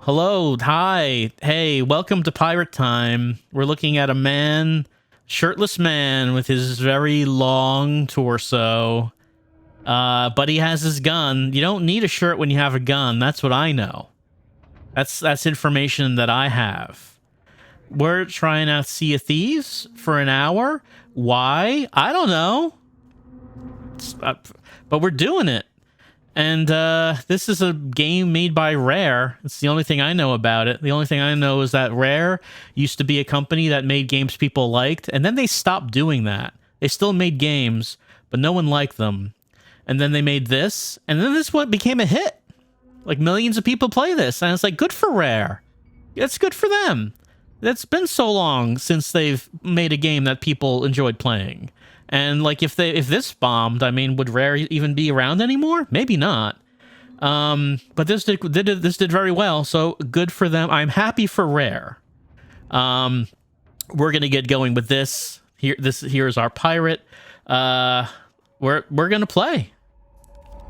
Hello, hi, hey, welcome to Pirate Time. We're looking at a man, shirtless man with his very long torso. But he has his gun. You don't need a shirt when you have a gun. That's what I know. That's information that I have. We're trying out Sea of Thieves for an hour. Why? I don't know. But we're doing it. And this is a game made by Rare. It's the only thing I know about it. The only thing I know is that Rare used to be a company that made games people liked, and then they stopped doing that. They still made games, but no one liked them. And then they made this, and then this one became a hit. Like, millions of people play this, and it's like, good for Rare. It's good for them. It's been so long since they've made a game that people enjoyed playing. And like, if this bombed, I mean, would Rare even be around anymore? Maybe not. But this did very well, so good for them. I'm happy for Rare. We're gonna get going with this. Here's our pirate. We're gonna play.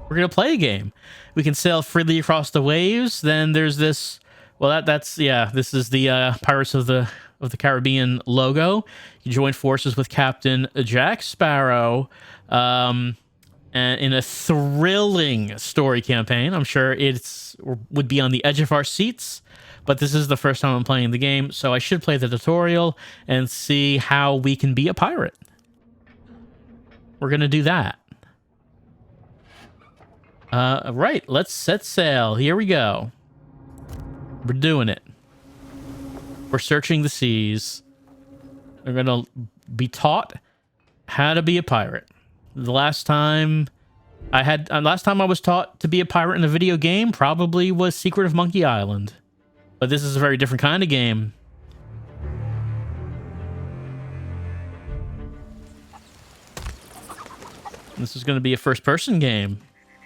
We're gonna play a game. We can sail freely across the waves. Then there's this. Well, this is the Pirates of the Caribbean logo. You join forces with Captain Jack Sparrow, and in a thrilling story campaign. I'm sure would be on the edge of our seats, but this is the first time I'm playing the game, so I should play the tutorial and see how we can be a pirate. We're gonna do that. Right, let's set sail. Here we go. We're doing it. We're searching the seas. We're gonna be taught how to be a pirate. The last time I was taught to be a pirate in a video game probably was Secret of Monkey Island. But this is a very different kind of game. This is going to be a first-person game.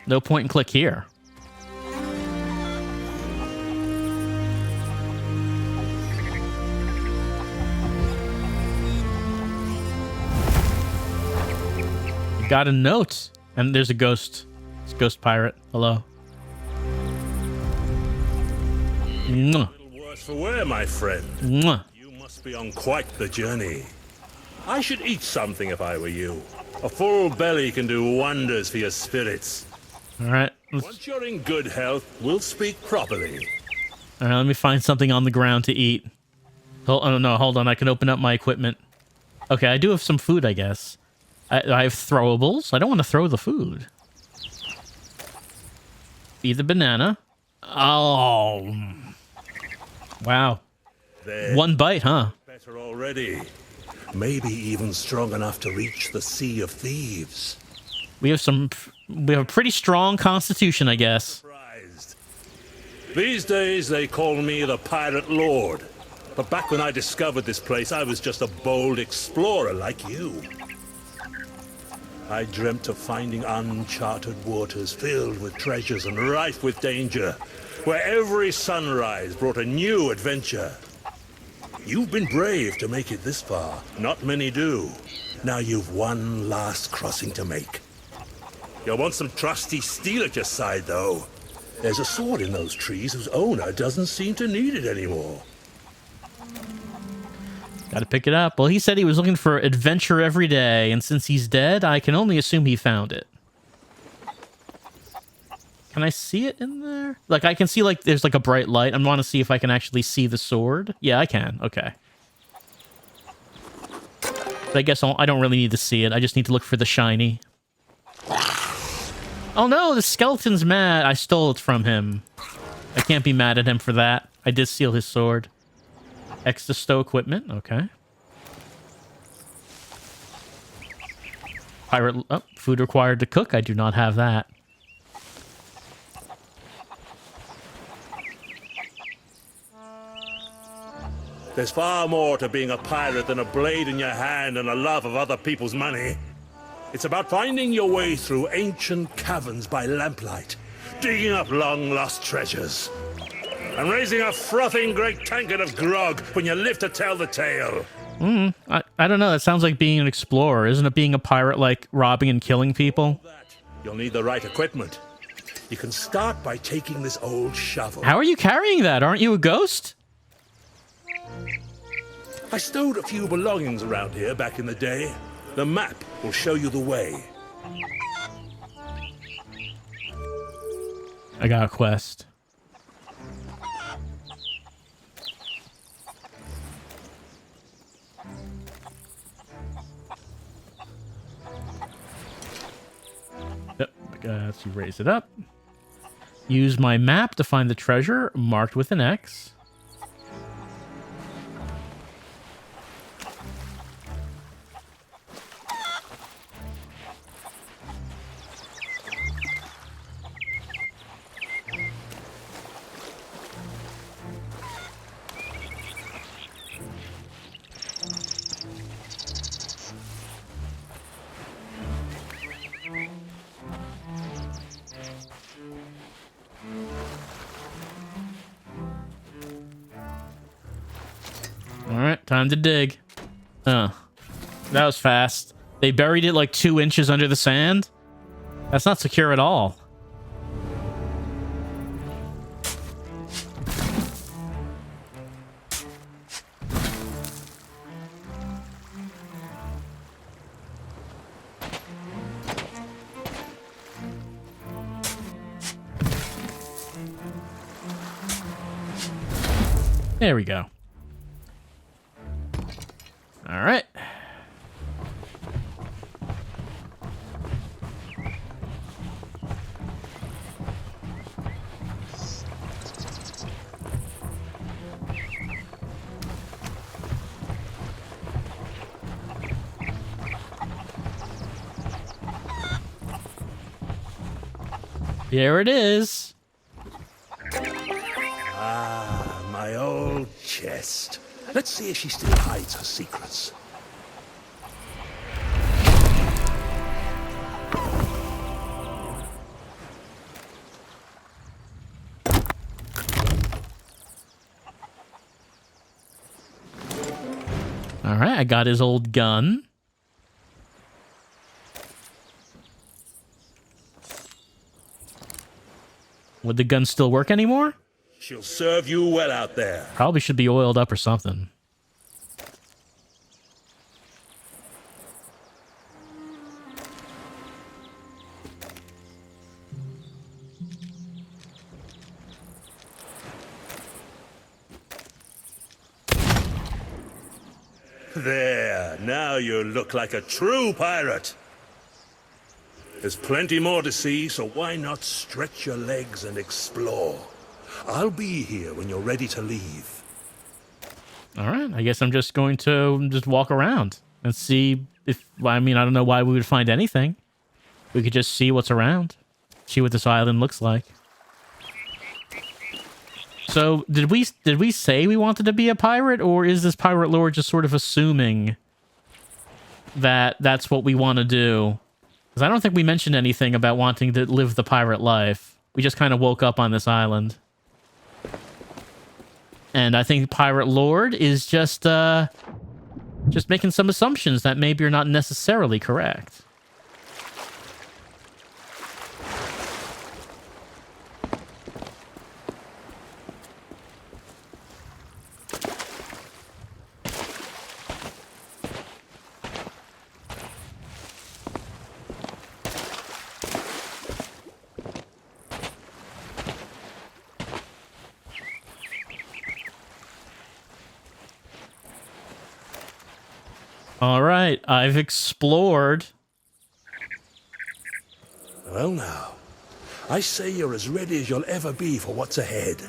No point and click here. Got a note, and there's a ghost. It's Ghost Pirate. Hello. Mwah. A little worse for wear, my friend. Mwah. You must be on quite the journey. I should eat something if I were you. A full belly can do wonders for your spirits. All right. Once you're in good health, we'll speak properly. All right, let me find something on the ground to eat. Oh, no, hold on. I can open up my equipment. Okay, I do have some food, I guess. I have throwables. I don't want to throw the food. Eat the banana. Oh. Wow. There. One bite, huh? Better already. Maybe even strong enough to reach the Sea of Thieves. We have a pretty strong constitution, I guess. Surprised. These days they call me the Pirate Lord. But back when I discovered this place, I was just a bold explorer like you. I dreamt of finding uncharted waters filled with treasures and rife with danger, where every sunrise brought a new adventure. You've been brave to make it this far. Not many do. Now you've one last crossing to make. You'll want some trusty steel at your side, though. There's a sword in those trees whose owner doesn't seem to need it anymore. Gotta pick it up. Well, he said he was looking for adventure every day, and since he's dead, I can only assume he found it. Can I see it in there? Like, I can see, like, there's, like, a bright light. I want to see if I can actually see the sword. Yeah, I can. Okay. But I guess I don't really need to see it. I just need to look for the shiny. Oh, no, the skeleton's mad. I stole it from him. I can't be mad at him for that. I did steal his sword. Extra stow equipment. Okay. Pirate... Oh, food required to cook. I do not have that. There's far more to being a pirate than a blade in your hand and a love of other people's money. It's about finding your way through ancient caverns by lamplight, digging up long-lost treasures, and raising a frothing great tankard of grog when you live to tell the tale. I don't know. That sounds like being an explorer. Isn't it being a pirate like robbing and killing people? You'll need the right equipment. You can start by taking this old shovel. How are you carrying that? Aren't you a ghost? I stowed a few belongings around here back in the day. The map will show you the way. I got a quest. Yep, let's raise it up. Use my map to find the treasure marked with an X. Time to dig. That was fast. They buried it like 2 inches under the sand. That's not secure at all. There we go. All right. Here it is. Ah, my old chest. Let's see if she still hides her secrets. All right, I got his old gun. Would the gun still work anymore? She'll serve you well out there. Probably should be oiled up or something. There, now you look like a true pirate. There's plenty more to see, so why not stretch your legs and explore? I'll be here when you're ready to leave. All right, I guess I'm just going to just walk around and see if, I mean, I don't know why we would find anything. We could just see what's around, see what this island looks like. So, did we say we wanted to be a pirate, or is this pirate lord just sort of assuming that that's what we want to do? Because I don't think we mentioned anything about wanting to live the pirate life. We just kind of woke up on this island. And I think pirate lord is just making some assumptions that maybe are not necessarily correct. All right, I've explored. Well now, I say you're as ready as you'll ever be for what's ahead.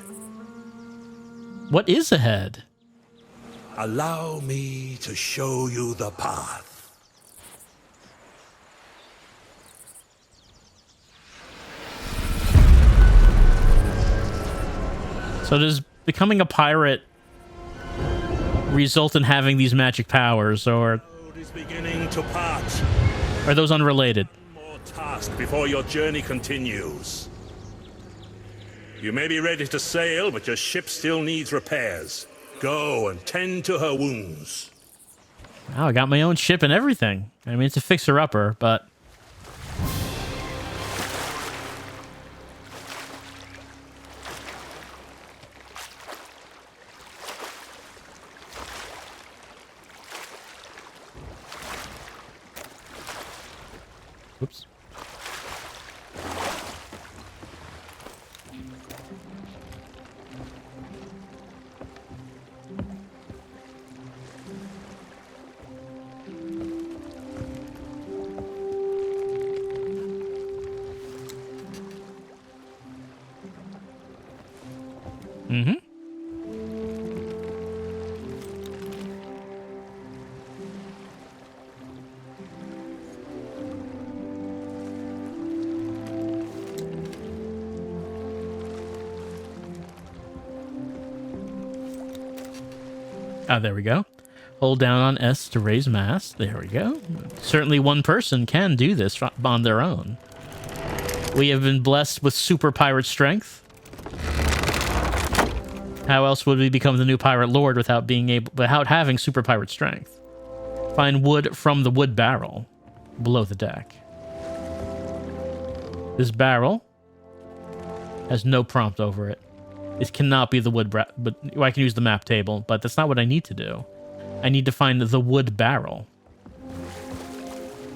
What is ahead? Allow me to show you the path. So does becoming a pirate result in having these magic powers, or The road is beginning to part. are those unrelated? One more task before your journey continues. You may be ready to sail, but your ship still needs repairs. Go and tend to her wounds. Oh, I got my own ship and everything. I mean, it's a fixer-upper, but Oops. Mm-hmm. Ah, there we go. Hold down on S to raise mast. There we go. Certainly one person can do this on their own. We have been blessed with super pirate strength. How else would we become the new pirate lord without having super pirate strength? Find wood from the wood barrel below the deck. This barrel has no prompt over it. This cannot be the wood, but I can use the map table, but that's not what I need to do. I need to find the wood barrel.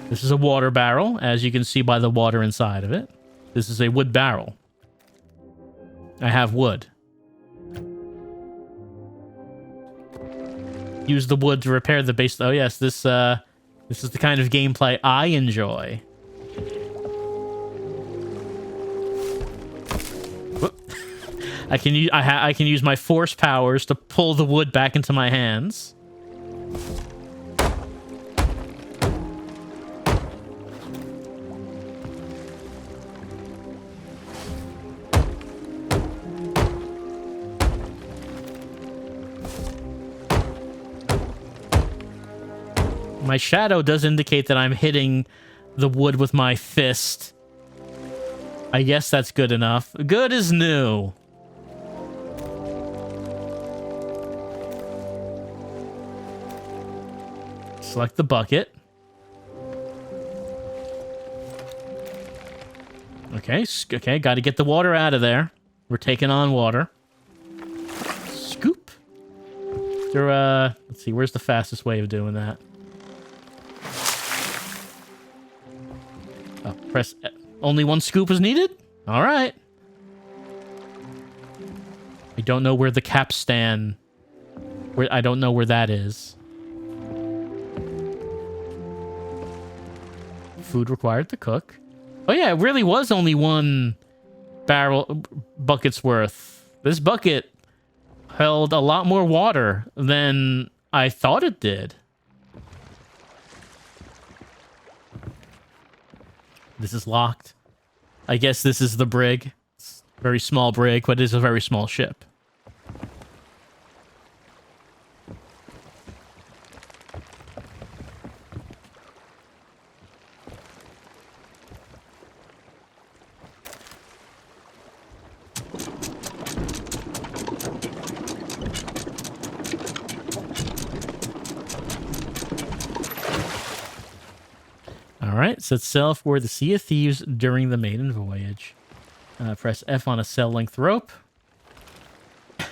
This is a water barrel, as you can see by the water inside of it. This is a wood barrel. I have wood. Use the wood to repair the base. Oh yes, this is the kind of gameplay I enjoy. Whoop. I can use my force powers to pull the wood back into my hands. My shadow does indicate that I'm hitting the wood with my fist. I guess that's good enough. Good as new. Select the bucket. Okay, got to get the water out of there. We're taking on water. Scoop. Let's see, where's the fastest way of doing that? Oh, press... Only one scoop is needed? All right. I don't know where the capstan... I don't know where that is. Food required to cook. Oh yeah, it really was only one bucket's worth. This bucket held a lot more water than I thought it did. This is locked. I guess this is the brig. It's a very small brig, but it is a very small ship. Alright, set sail for the Sea of Thieves during the maiden voyage. Press F on a cell-length rope.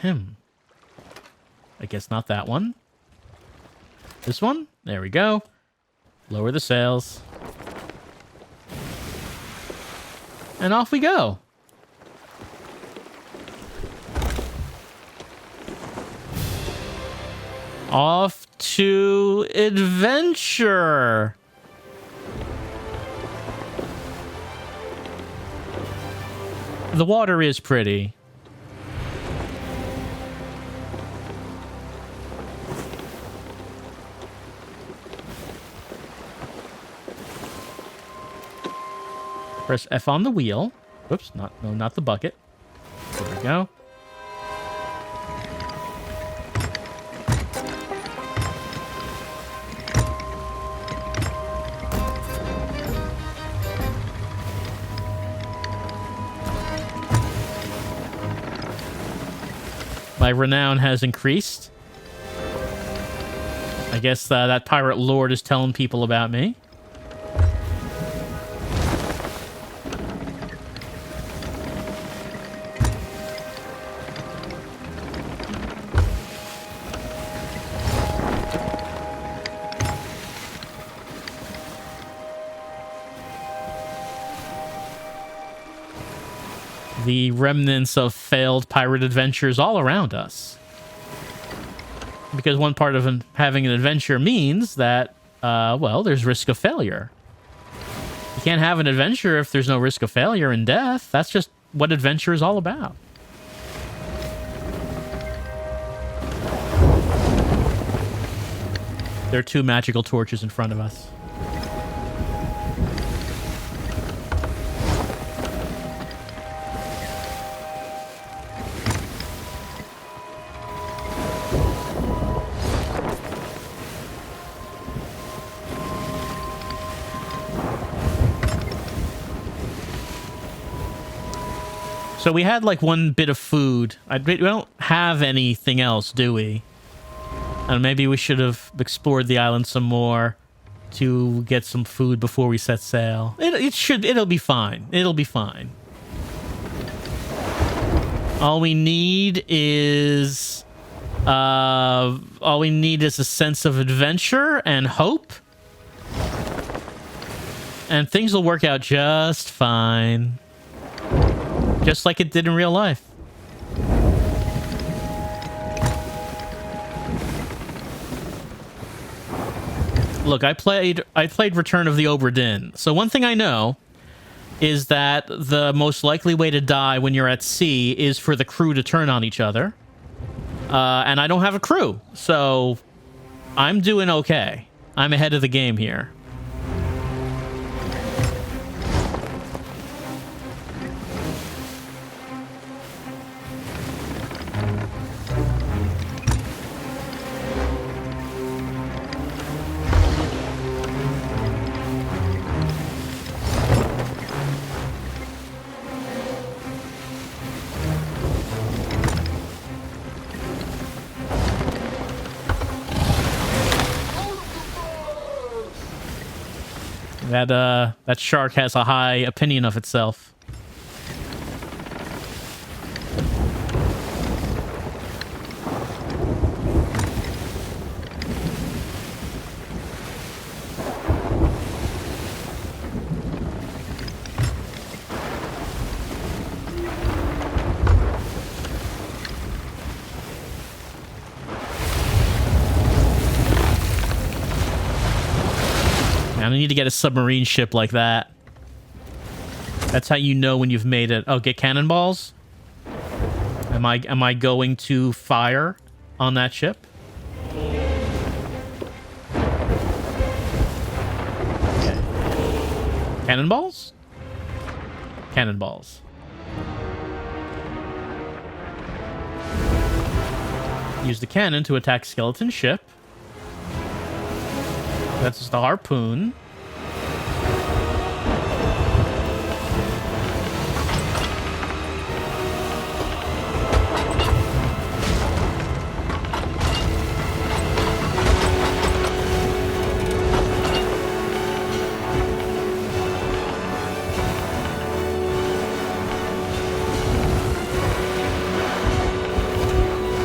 I guess not that one. This one? There we go. Lower the sails. And off we go. Off to adventure. The water is pretty. Press F on the wheel. Whoops, not the bucket. There we go. My renown has increased. I guess that pirate lord is telling people about me. the remnants of failed pirate adventures all around us. Because one part of having an adventure means that, well, there's risk of failure. You can't have an adventure if there's no risk of failure and death. That's just what adventure is all about. There are 2 magical torches in front of us. So we had like 1 bit of food. We don't have anything else, do we? And maybe we should have explored the island some more to get some food before we set sail. It'll be fine. It'll be fine. All we need is a sense of adventure and hope. And things will work out just fine. Just like it did in real life. Look, I played Return of the Obra Dinn. So one thing I know is that the most likely way to die when you're at sea is for the crew to turn on each other. And I don't have a crew, so I'm doing okay. I'm ahead of the game here. That shark has a high opinion of itself. I need to get a submarine ship like that. That's how you know when you've made it. Oh, get cannonballs? Am I going to fire on that ship? Okay. Cannonballs? Cannonballs. Use the cannon to attack skeleton ship. That's just the harpoon.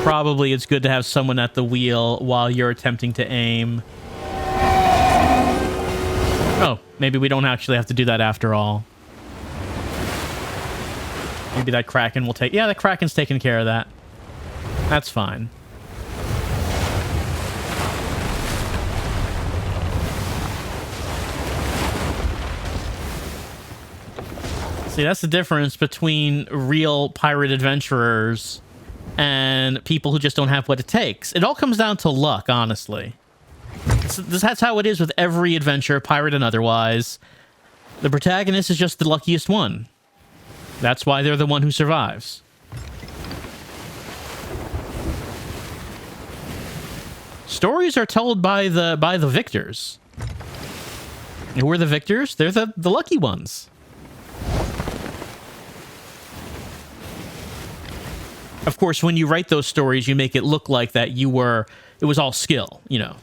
Probably it's good to have someone at the wheel while you're attempting to aim. Oh, maybe we don't actually have to do that after all. Maybe that Kraken will take... Yeah, the Kraken's taking care of that. That's fine. See, that's the difference between real pirate adventurers and people who just don't have what it takes. It all comes down to luck, honestly. That's how it is with every adventure, pirate and otherwise. The protagonist is just the luckiest one. That's why they're the one who survives. Stories are told by the victors. And who are the victors? They're the lucky ones. Of course, when you write those stories, you make it look like that it was all skill, you know.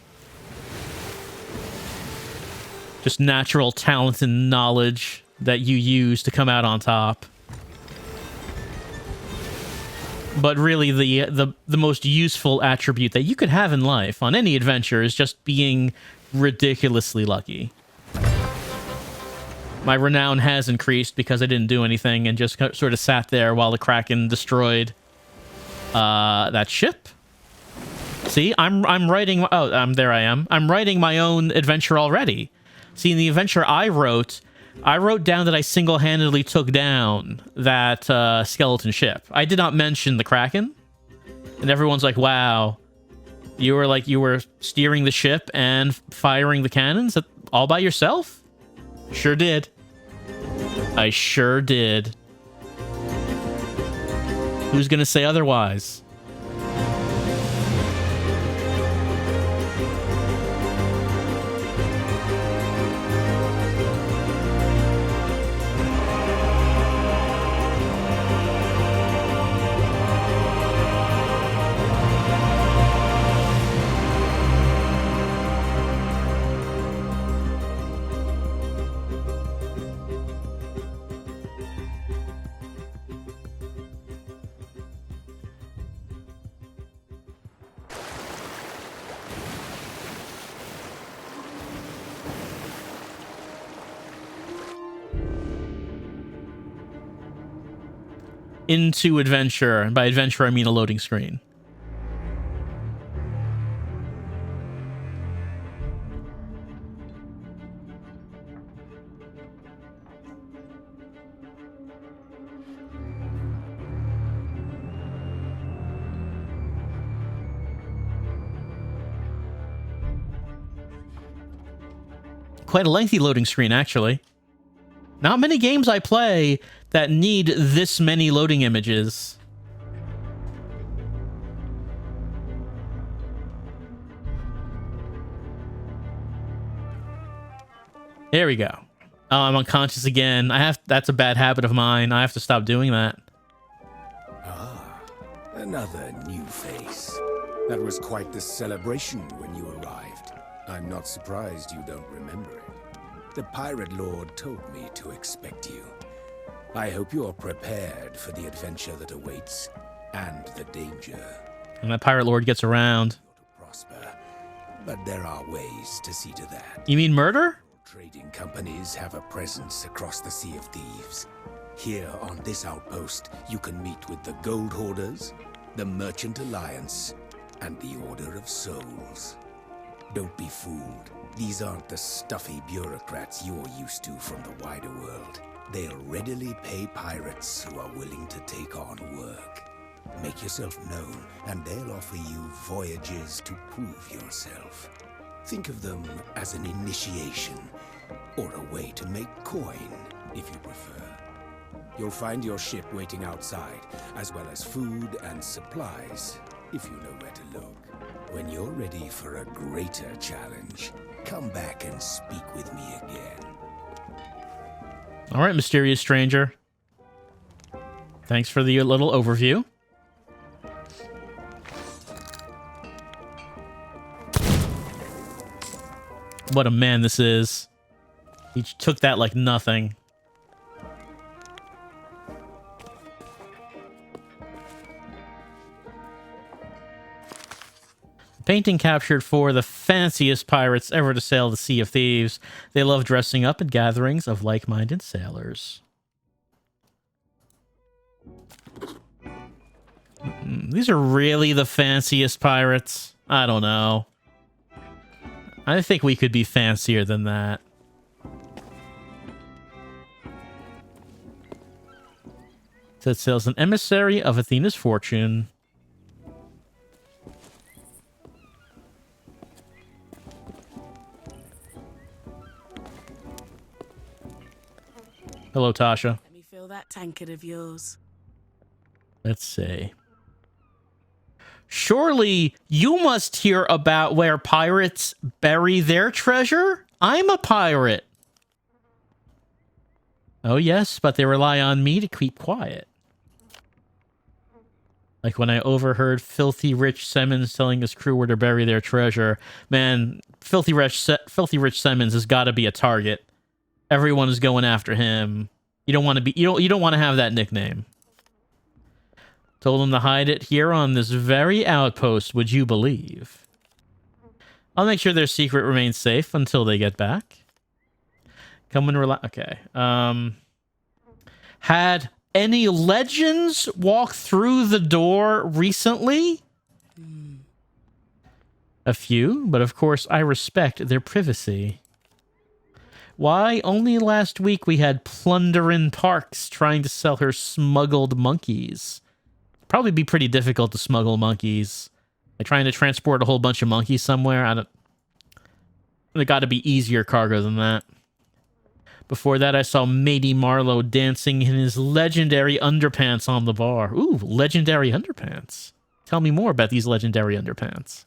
Just natural talent and knowledge that you use to come out on top. But really, the most useful attribute that you could have in life on any adventure is just being ridiculously lucky. My renown has increased because I didn't do anything and just sort of sat there while the Kraken destroyed that ship. See, I'm writing... Oh, there I am. I'm writing my own adventure already. See, in the adventure I wrote down that I single-handedly took down that skeleton ship. I did not mention the Kraken. And everyone's like, wow, you were steering the ship and firing the cannons all by yourself? Sure did. I sure did. Who's gonna say otherwise? Into adventure, and by adventure I mean a loading screen. Quite a lengthy loading screen, actually. Not many games I play that need this many loading images. There we go. Oh, I'm unconscious again. That's a bad habit of mine. I have to stop doing that. Ah, another new face. That was quite the celebration when you arrived. I'm not surprised you don't remember it. The Pirate Lord told me to expect you. I hope you're prepared for the adventure that awaits, and the danger. And that Pirate Lord gets around. To prosper, but there are ways to see to that. You mean murder? Trading companies have a presence across the Sea of Thieves. Here on this outpost, you can meet with the Gold Hoarders, the Merchant Alliance, and the Order of Souls. Don't be fooled. These aren't the stuffy bureaucrats you're used to from the wider world. They'll readily pay pirates who are willing to take on work. Make yourself known, and they'll offer you voyages to prove yourself. Think of them as an initiation, or a way to make coin, if you prefer. You'll find your ship waiting outside, as well as food and supplies, if you know where to look. When you're ready for a greater challenge, come back and speak with me again. All right, mysterious stranger. Thanks for the little overview. What a man this is. He took that like nothing. Painting captured four of the fanciest pirates ever to sail the Sea of Thieves. They love dressing up at gatherings of like-minded sailors. These are really the fanciest pirates? I don't know. I think we could be fancier than that. It sails an emissary of Athena's fortune. Hello, Tasha. Let me fill that tankard of yours. Let's see. Surely you must hear about where pirates bury their treasure? I'm a pirate. Oh, yes, but they rely on me to keep quiet. Like when I overheard Filthy Rich Simmons telling his crew where to bury their treasure. Man, Filthy Rich Simmons has got to be a target. Everyone is going after him. You don't want to be. You don't want to have that nickname. Told him to hide it here on this very outpost. Would you believe? I'll make sure their secret remains safe until they get back. Come and relax. Okay. Had any legends walk through the door recently? A few, but of course I respect their privacy. Why, only last week we had Plunderin Parks trying to sell her smuggled monkeys. Probably be pretty difficult to smuggle monkeys. Like trying to transport a whole bunch of monkeys somewhere. It got to be easier cargo than that. Before that, I saw Matey Marlowe dancing in his legendary underpants on the bar. Ooh, legendary underpants. Tell me more about these legendary underpants.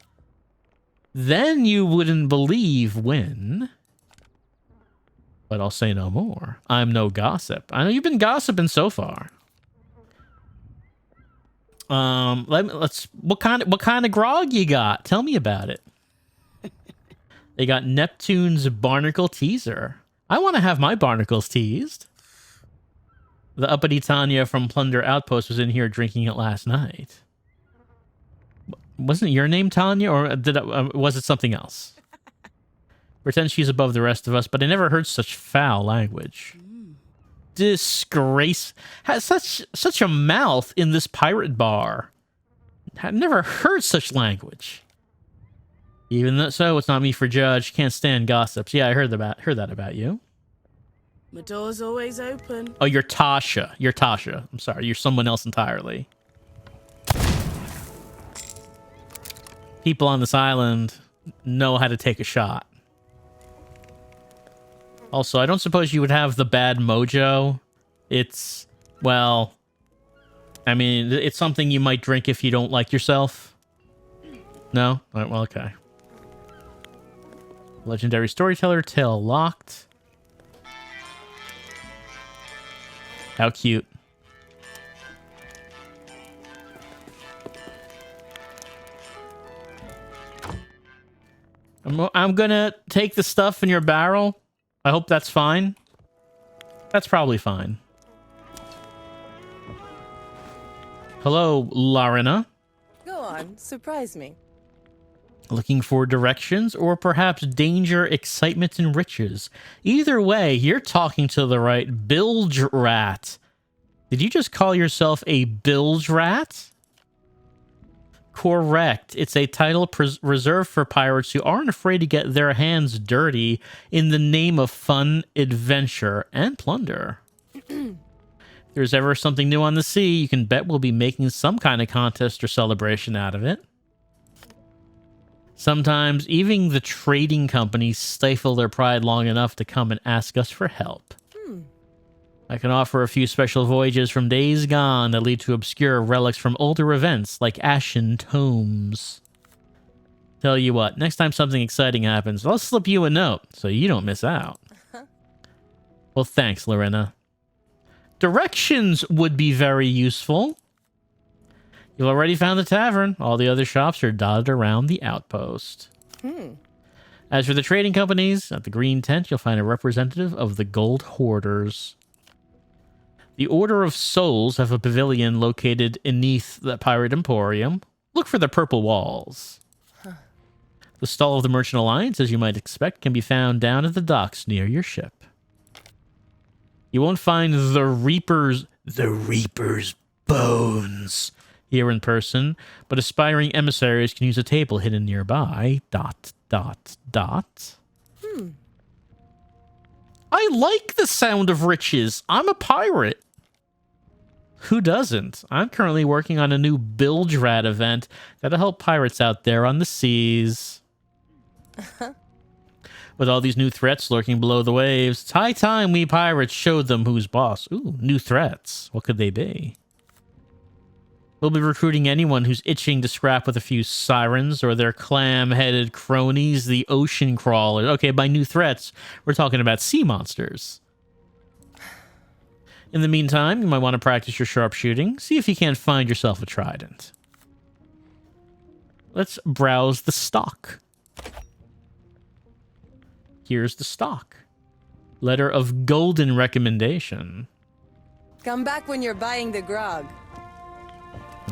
Then you wouldn't believe when... But I'll say no more. I'm no gossip. I know you've been gossiping so far. Let's what kind of grog you got? Tell me about it. They got Neptune's Barnacle Teaser. I want to have my barnacles teased. The uppity Tanya from Plunder Outpost was in here drinking it last night. Wasn't your name Tanya, or was it something else? Pretend she's above the rest of us, but I never heard such foul language. Disgrace. Has such a mouth in this pirate bar. I've never heard such language. Even so, it's not me for judge. Can't stand gossips. Yeah, I heard that about you. My door's always open. Oh, you're Tasha. You're Tasha. I'm sorry. You're someone else entirely. People on this island know how to take a shot. Also, I don't suppose you would have the bad mojo. It's, well, I mean, it's something you might drink if you don't like yourself. No? All right, well, okay. Legendary Storyteller, tail locked. How cute. I'm gonna take the stuff in your barrel. I hope that's fine. That's probably fine. Hello, Larina. Go on, surprise me. Looking for directions or perhaps danger, excitement, and riches? Either way, you're talking to the right bilge rat. Did you just call yourself a bilge rat? Correct. It's a title reserved for pirates who aren't afraid to get their hands dirty in the name of fun, adventure, and plunder. If there's ever something new on the sea, you can bet we'll be making some kind of contest or celebration out of it. Sometimes even the trading companies stifle their pride long enough to come and ask us for help. I can offer a few special voyages from days gone that lead to obscure relics from older events, like ashen tomes. Tell you what, next time something exciting happens, I'll slip you a note, so you don't miss out. Well, thanks, Lorena. Directions would be very useful. You've already found the tavern. All the other shops are dotted around the outpost. As for the trading companies, at the green tent, you'll find a representative of the Gold Hoarders. The Order of Souls have a pavilion located beneath the Pirate Emporium. Look for the purple walls. The stall of the Merchant Alliance, as you might expect, can be found down at the docks near your ship. You won't find the Reaper's bones here in person, but aspiring emissaries can use a table hidden nearby. ... I like the sound of riches. I'm a pirate. Who doesn't? I'm currently working on a new Bilge Rat event that'll help pirates out there on the seas. With all these new threats lurking below the waves, it's high time we pirates showed them who's boss. Ooh, new threats. What could they be? We'll be recruiting anyone who's itching to scrap with a few sirens or their clam-headed cronies, the ocean crawlers. Okay, by new threats, we're talking about sea monsters. In the meantime, you might want to practice your sharpshooting. See if you can't find yourself a trident. Let's browse the stock. Here's the stock. Letter of golden recommendation. Come back when you're buying the grog.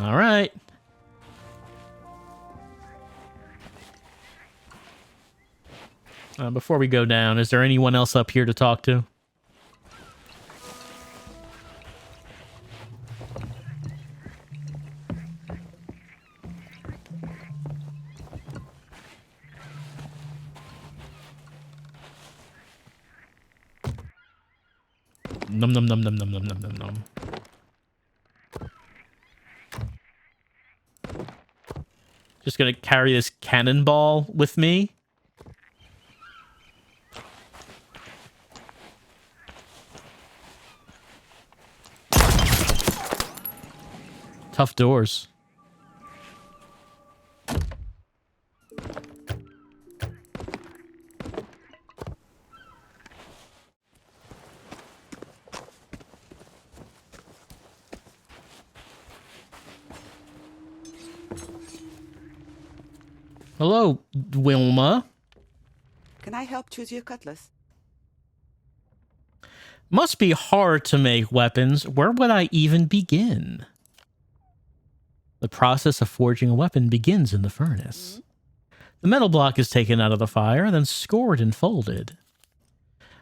All right. Before we go down, is there anyone else up here to talk to? Num num num num num num num num num. Just gonna carry this cannonball with me. Tough doors. Hello, Wilma. Can I help choose your cutlass? Must be hard to make weapons. Where would I even begin? The process of forging a weapon begins in the furnace. The metal block is taken out of the fire, then scored and folded.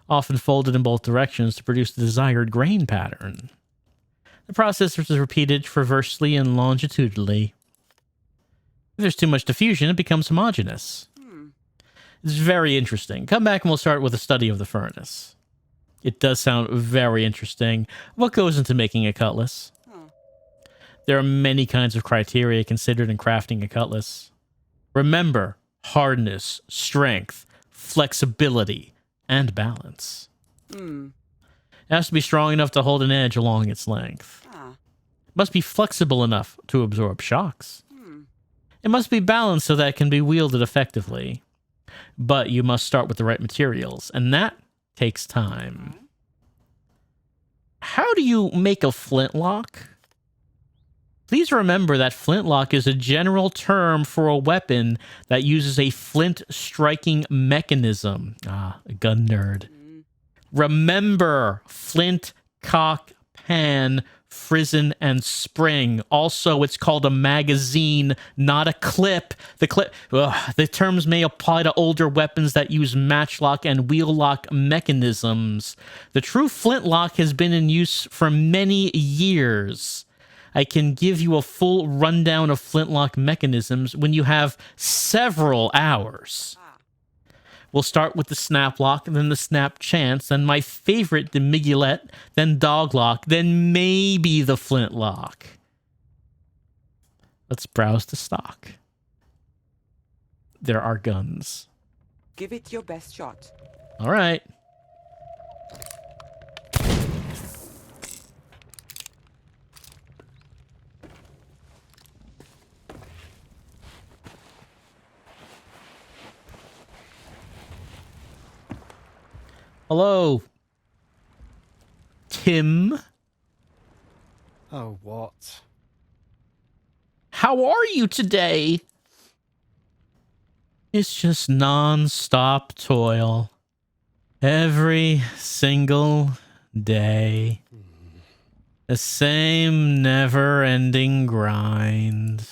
Often folded in both directions to produce the desired grain pattern. The process is repeated traversely and longitudinally. If there's too much diffusion, it becomes homogeneous. It's very interesting. Come back and we'll start with a study of the furnace. It does sound very interesting. What goes into making a cutlass? There are many kinds of criteria considered in crafting a cutlass. Remember, hardness, strength, flexibility, and balance. It has to be strong enough to hold an edge along its length. It must be flexible enough to absorb shocks. It must be balanced so that it can be wielded effectively. But you must start with the right materials, and that takes time. How do you make a flintlock? Please remember that flintlock is a general term for a weapon that uses a flint striking mechanism. Ah, a gun nerd. Remember, flint, cock, pan, frizzen, and spring. Also, it's called a magazine, not a clip. The terms may apply to older weapons that use matchlock and wheel lock mechanisms. The true flintlock has been in use for many years. I can give you a full rundown of flintlock mechanisms when you have several hours. We'll start with the snap lock, then the snap chance, then my favorite, the miguelet, then dog lock, then maybe the flintlock. Let's browse the stock. There are guns. Give it your best shot. All right. Hello, Tim. Oh, what? How are you today? It's just non-stop toil. Every single day. The same never-ending grind.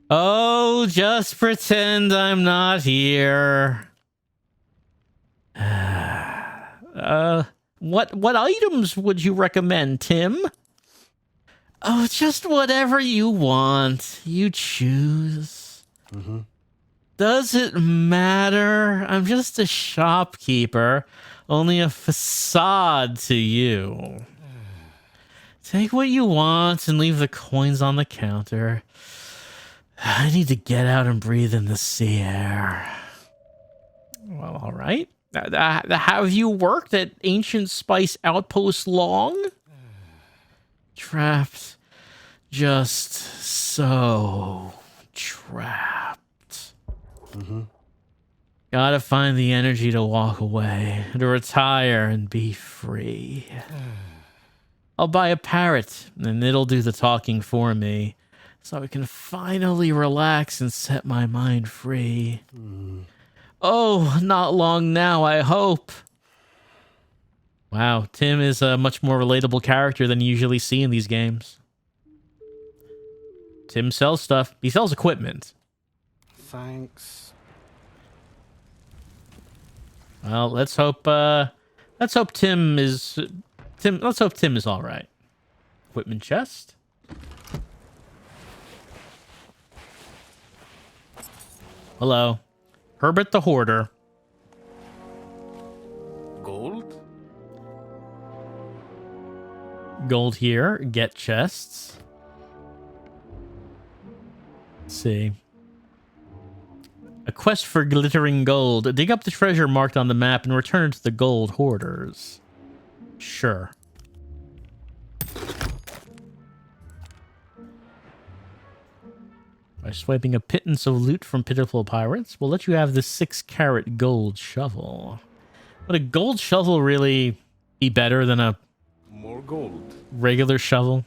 Oh, just pretend I'm not here. What items would you recommend, Tim? Oh, just whatever you want. You choose. Does it matter? I'm just a shopkeeper. Only a facade to you. Take what you want and leave the coins on the counter. I need to get out and breathe in the sea air. Well, all right. Have you worked at Ancient Spice Outpost long? Trapped. Just so trapped. Gotta find the energy to walk away, to retire and be free. I'll buy a parrot, and it'll do the talking for me, so I can finally relax and set my mind free. Oh, not long now, I hope. Wow, Tim is a much more relatable character than you usually see in these games. Tim sells stuff. He sells equipment. Thanks. Well, let's hope Tim is all right. Equipment chest. Hello. Herbert the Hoarder. Gold? Gold here. Get chests. Let's see. A quest for glittering gold. Dig up the treasure marked on the map and return it to the gold hoarders. Sure. By swiping a pittance of loot from pitiful pirates, we'll let you have the 6-carat gold shovel. Would a gold shovel really be better than a More gold. regular shovel?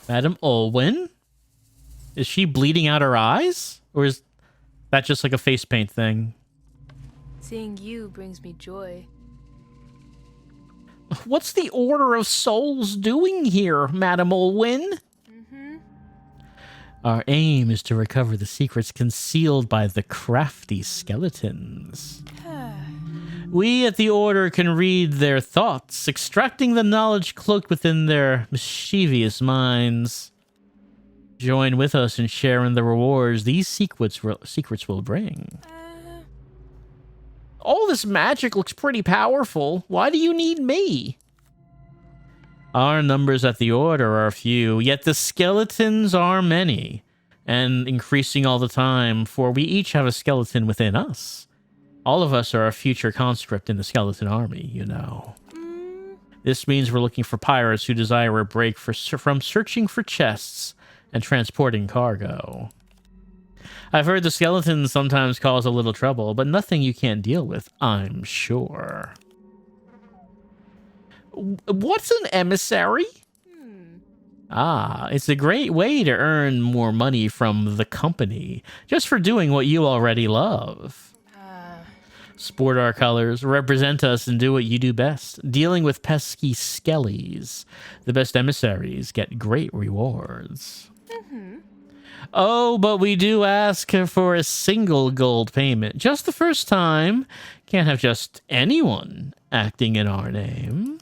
Madam Olwyn? Is she bleeding out her eyes? Or is that just like a face paint thing? Seeing you brings me joy. What's the Order of Souls doing here, Madam Olwyn? Our aim is to recover the secrets concealed by the crafty skeletons. We at the Order can read their thoughts, extracting the knowledge cloaked within their mischievous minds. Join with us in sharing the rewards these secrets will bring. All this magic looks pretty powerful. Why do you need me? Our numbers at the Order are few, yet the skeletons are many, and increasing all the time, for we each have a skeleton within us. All of us are a future conscript in the skeleton army, you know. This means we're looking for pirates who desire a break from searching for chests and transporting cargo. I've heard the skeletons sometimes cause a little trouble, but nothing you can't deal with, I'm sure. What's an emissary? Ah, it's a great way to earn more money from the company, just for doing what you already love. Sport our colors, represent us, and do what you do best, dealing with pesky skellies. The best emissaries get great rewards. Oh, but we do ask for a single gold payment. Just the first time. Can't have just anyone acting in our name.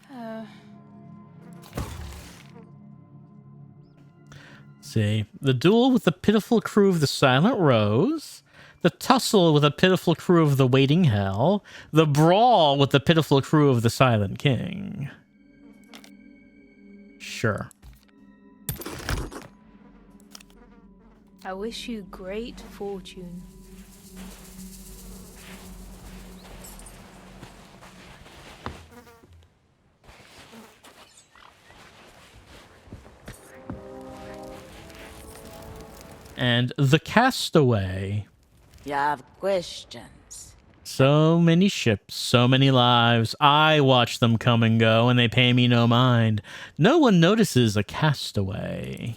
See, the duel with the pitiful crew of the Silent Rose, the tussle with the pitiful crew of the Waiting Hell, the brawl with the pitiful crew of the Silent King. Sure. I wish you great fortune. And the Castaway. You have questions? So many ships, so many lives. I watch them come and go, and they pay me no mind. No one notices a castaway.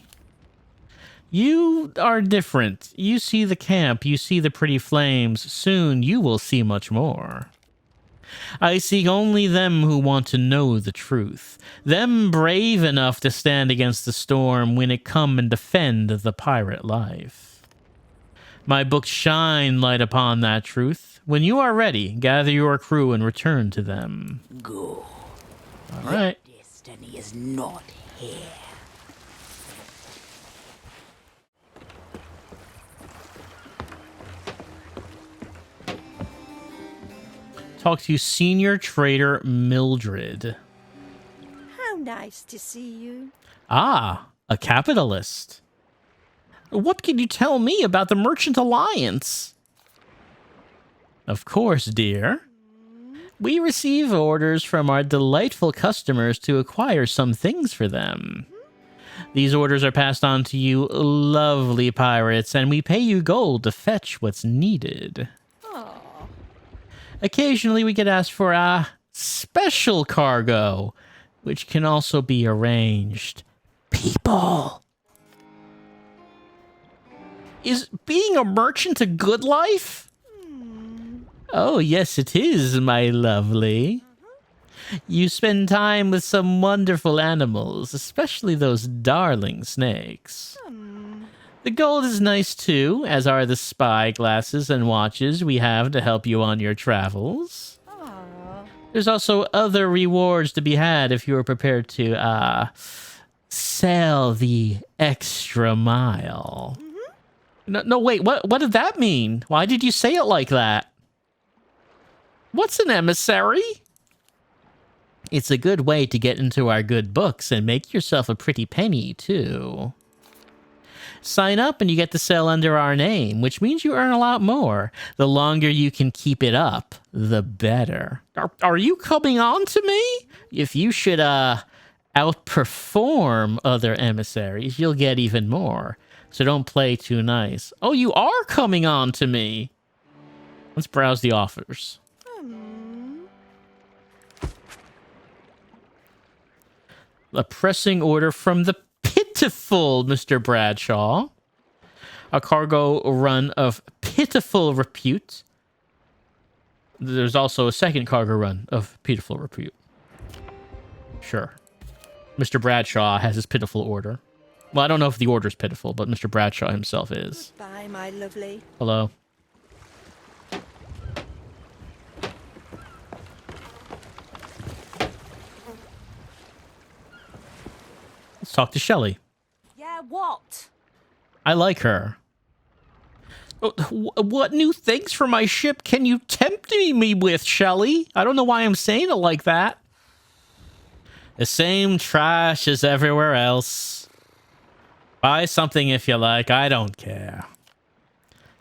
You are different. You see the camp, you see the pretty flames. Soon you will see much more. I seek only them who want to know the truth. Them brave enough to stand against the storm when it come and defend the pirate life. My books shine light upon that truth. When you are ready, gather your crew and return to them. Go. All right. Your destiny is not here. Talk to Senior Trader Mildred. How nice to see you. Ah, a capitalist. What can you tell me about the Merchant Alliance? Of course, dear. We receive orders from our delightful customers to acquire some things for them. These orders are passed on to you lovely pirates, and we pay you gold to fetch what's needed. Occasionally, we get asked for a special cargo, which can also be arranged. People! Is being a merchant a good life? Oh, yes, it is, my lovely. You spend time with some wonderful animals, especially those darling snakes. The gold is nice too, as are the spy glasses and watches we have to help you on your travels. There's also other rewards to be had if you are prepared to, sail the extra mile. No, wait, what did that mean? Why did you say it like that? What's an emissary? It's a good way to get into our good books and make yourself a pretty penny, too. Sign up and you get to sell under our name, which means you earn a lot more. The longer you can keep it up, the better. Are you coming on to me? If you should, outperform other emissaries, you'll get even more. So don't play too nice. Oh, you are coming on to me. Let's browse the offers. A pressing order from the pitiful Mr. Bradshaw. A cargo run of pitiful repute. There's also a second cargo run of pitiful repute. Sure. Mr. Bradshaw has his pitiful order. Well, I don't know if the order's pitiful, but Mr. Bradshaw himself is. Bye, my lovely. Hello. Let's talk to Shelley. Yeah, what? I like her. What new things for my ship can you tempt me with, Shelley? I don't know why I'm saying it like that. The same trash as everywhere else. Buy something if you like. I don't care.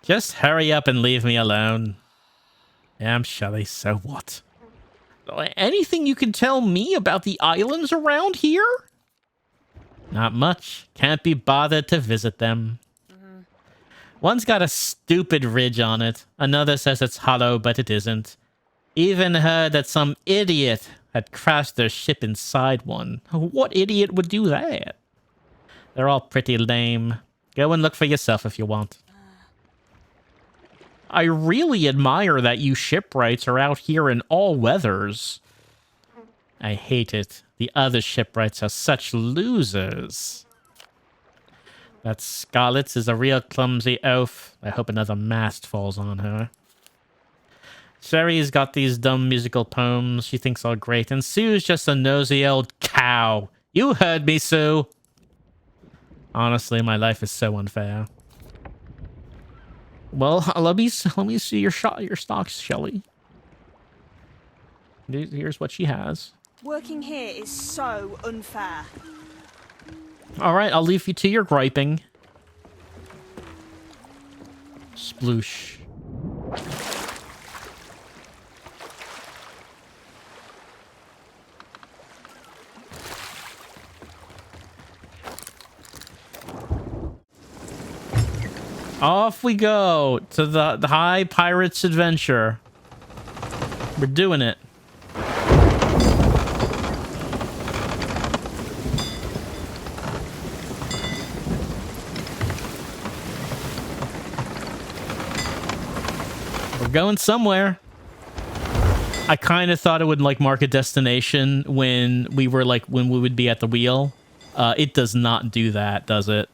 Just hurry up and leave me alone. Yeah, I'm Shelley. So what? Anything you can tell me about the islands around here? Not much. Can't be bothered to visit them. One's got a stupid ridge on it. Another says it's hollow, but it isn't. Even heard that some idiot had crashed their ship inside one. What idiot would do that? They're all pretty lame. Go and look for yourself if you want. I really admire that you shipwrights are out here in all weathers. I hate it. The other shipwrights are such losers. That Scarlet's is a real clumsy oaf. I hope another mast falls on her. Sherry's got these dumb musical poems she thinks are great, and Sue's just a nosy old cow. You heard me, Sue. Honestly, my life is so unfair. Well, let me see your stocks, Shelley. Here's what she has. Working here is so unfair. All right, I'll leave you to your griping. Sploosh. Off we go to the High Pirates Adventure. We're doing it. We're going somewhere. I kind of thought it would like mark a destination when we would be at the wheel. It does not do that, does it?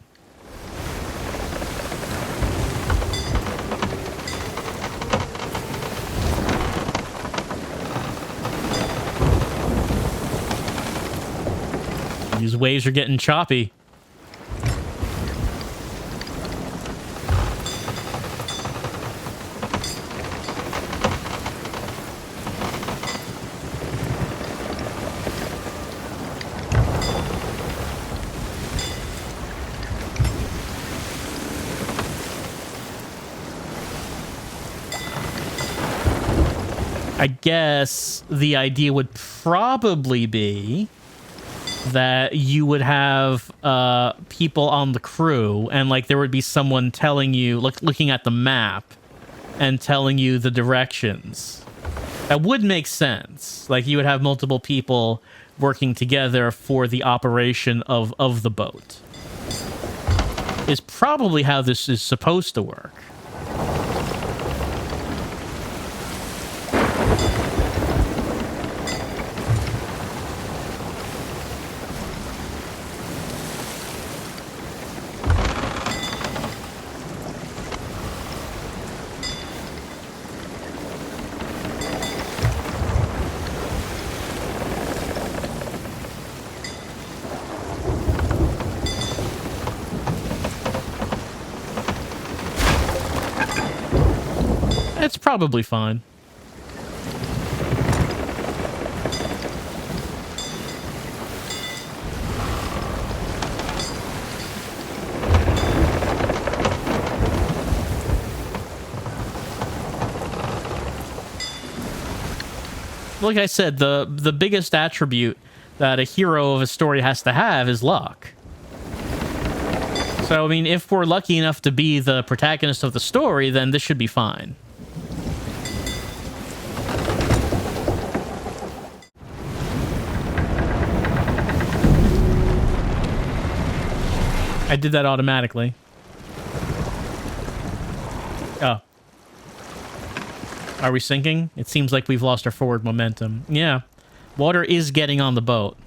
These waves are getting choppy. I guess the idea would probably be that you would have people on the crew, and like there would be someone telling you, looking at the map and telling you the directions. That would make sense. Like you would have multiple people working together for the operation of the boat. Is probably how this is supposed to work. It's probably fine. Like I said, the biggest attribute that a hero of a story has to have is luck. So, I mean, if we're lucky enough to be the protagonist of the story, then this should be fine. I did that automatically. Oh. Are we sinking? It seems like we've lost our forward momentum. Yeah. Water is getting on the boat.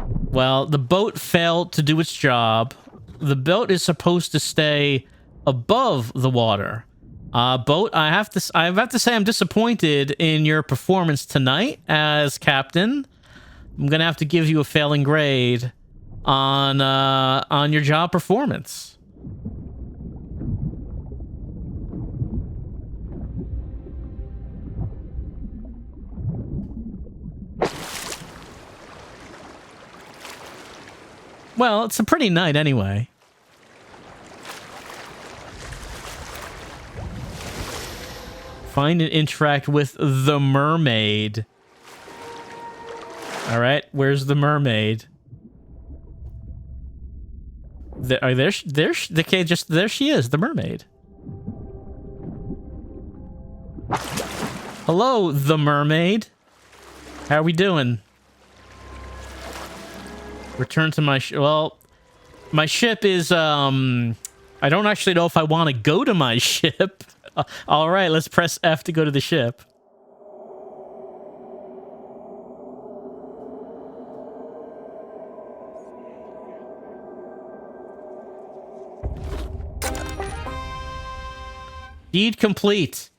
Well, the boat failed to do its job. The boat is supposed to stay above the water. Boat, I have to say I'm disappointed in your performance tonight as captain. I'm gonna have to give you a failing grade on your job performance. Well, it's a pretty night anyway. Find and interact with the mermaid. All right, where's the mermaid? There she is, the mermaid. Hello, the mermaid. How are we doing? Return to my well, my ship is I don't actually know if I want to go to my ship. All right, let's press F to go to the ship. Deed complete.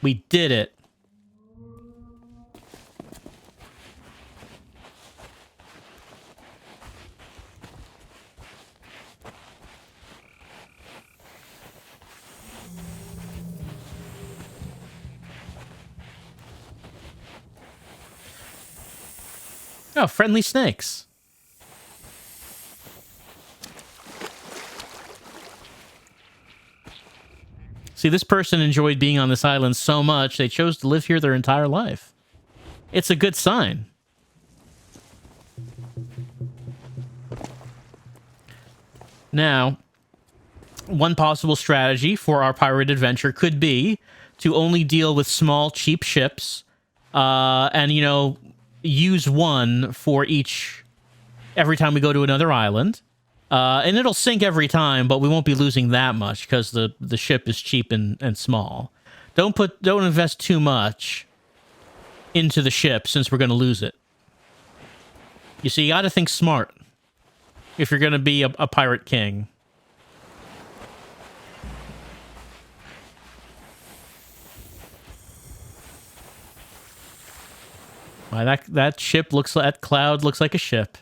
We did it. Oh, friendly snakes. See, this person enjoyed being on this island so much, they chose to live here their entire life. It's a good sign. Now, one possible strategy for our pirate adventure could be to only deal with small, cheap ships, and, you know, use one for each every time we go to another island. And it'll sink every time, but we won't be losing that much because the ship is cheap and small. Don't invest too much into the ship since we're going to lose it. You see, you got to think smart if you're going to be a pirate king. That cloud looks like a ship.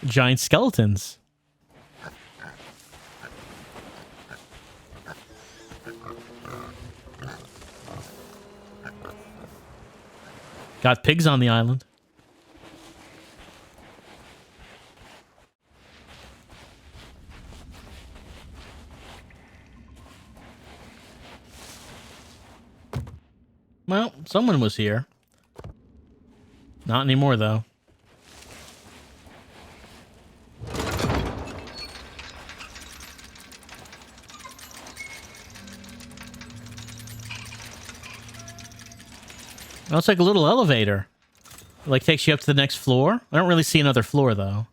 Giant skeletons. Got pigs on the island. Well, someone was here. Not anymore, though. Oh, it's like a little elevator. It, like, takes you up to the next floor. I don't really see another floor, though.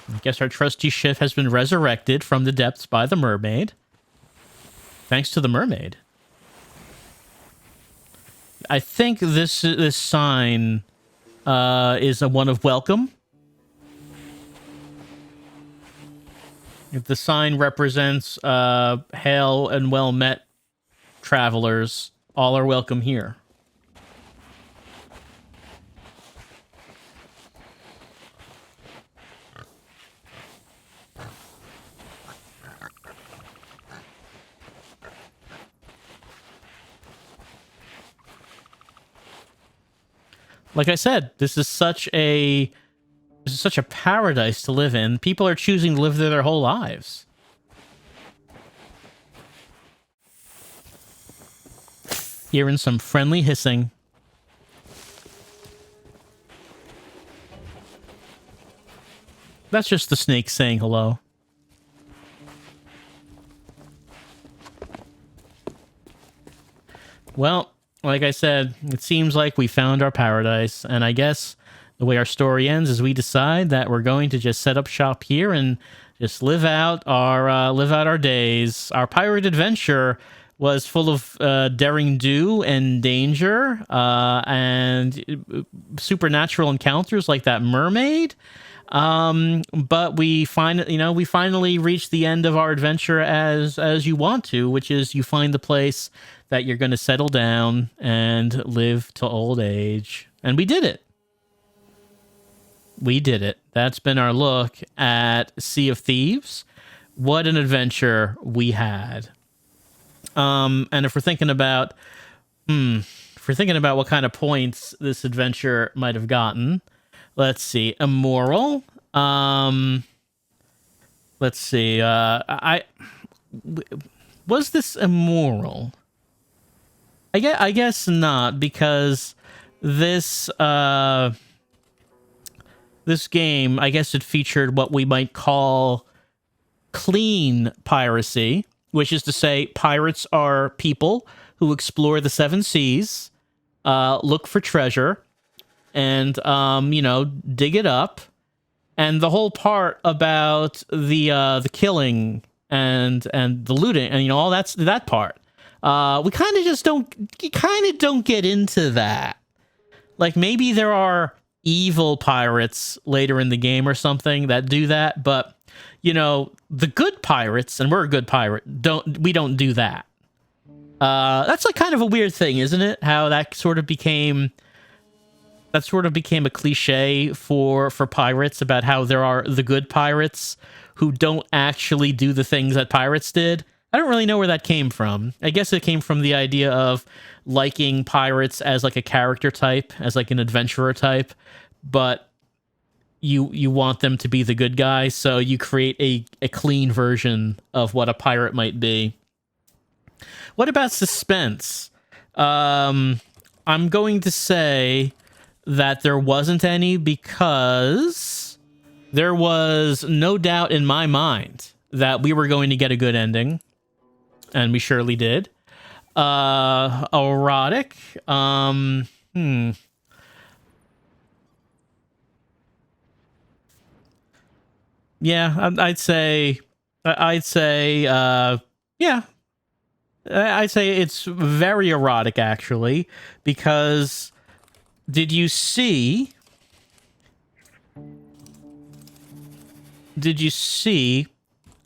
I guess our trusty ship has been resurrected from the depths by the mermaid. Thanks to the mermaid. I think this sign is a one of welcome. The sign represents hail and well met travelers. All are welcome here. Like I said, this is such a paradise to live in. People are choosing to live there their whole lives. Hearing some friendly hissing. That's just the snake saying hello. Well, like I said, it seems like we found our paradise, and I guess the way our story ends is we decide that we're going to just set up shop here and just live out our days. Our pirate adventure was full of daring do and danger and supernatural encounters like that mermaid. But we finally reached the end of our adventure as you want to, which is you find the place that you're going to settle down and live to old age. And we did it. We did it. That's been our look at Sea of Thieves. What an adventure we had. And if we're thinking about what kind of points this adventure might have gotten, let's see. Immoral. Let's see. Was this immoral? I guess not, because this game, I guess it featured what we might call clean piracy, which is to say pirates are people who explore the seven seas, look for treasure, and, dig it up. And the whole part about the killing and the looting and, all that part. We kind of don't get into that. Like, maybe there are evil pirates later in the game or something that do that, but the good pirates, and we're a good pirate, we don't do that. That's like kind of a weird thing, isn't it? How that sort of became a cliche for pirates, about how there are the good pirates who don't actually do the things that pirates did. I don't really know where that came from. I guess it came from the idea of liking pirates as like a character type, as like an adventurer type, but you want them to be the good guy, so you create a clean version of what a pirate might be. What about suspense? I'm going to say that there wasn't any, because there was no doubt in my mind that we were going to get a good ending, and we surely did. Erotic. Yeah, I'd say, yeah. I'd say it's very erotic, actually, because did you see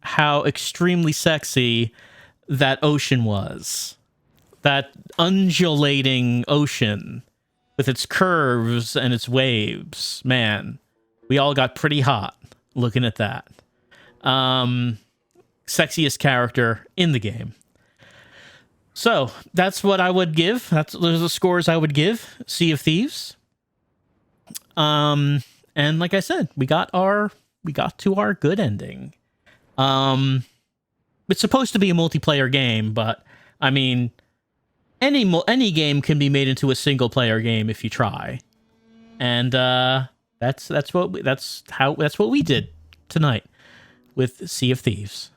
how extremely sexy that ocean was? That undulating ocean with its curves and its waves. Man, we all got pretty hot looking at that. Sexiest character in the game. So that's what I would give. Those are the scores I would give Sea of Thieves. And like I said, we got to our good ending. It's supposed to be a multiplayer game, but I mean, any game can be made into a single player game if you try. And that's what we did tonight with Sea of Thieves.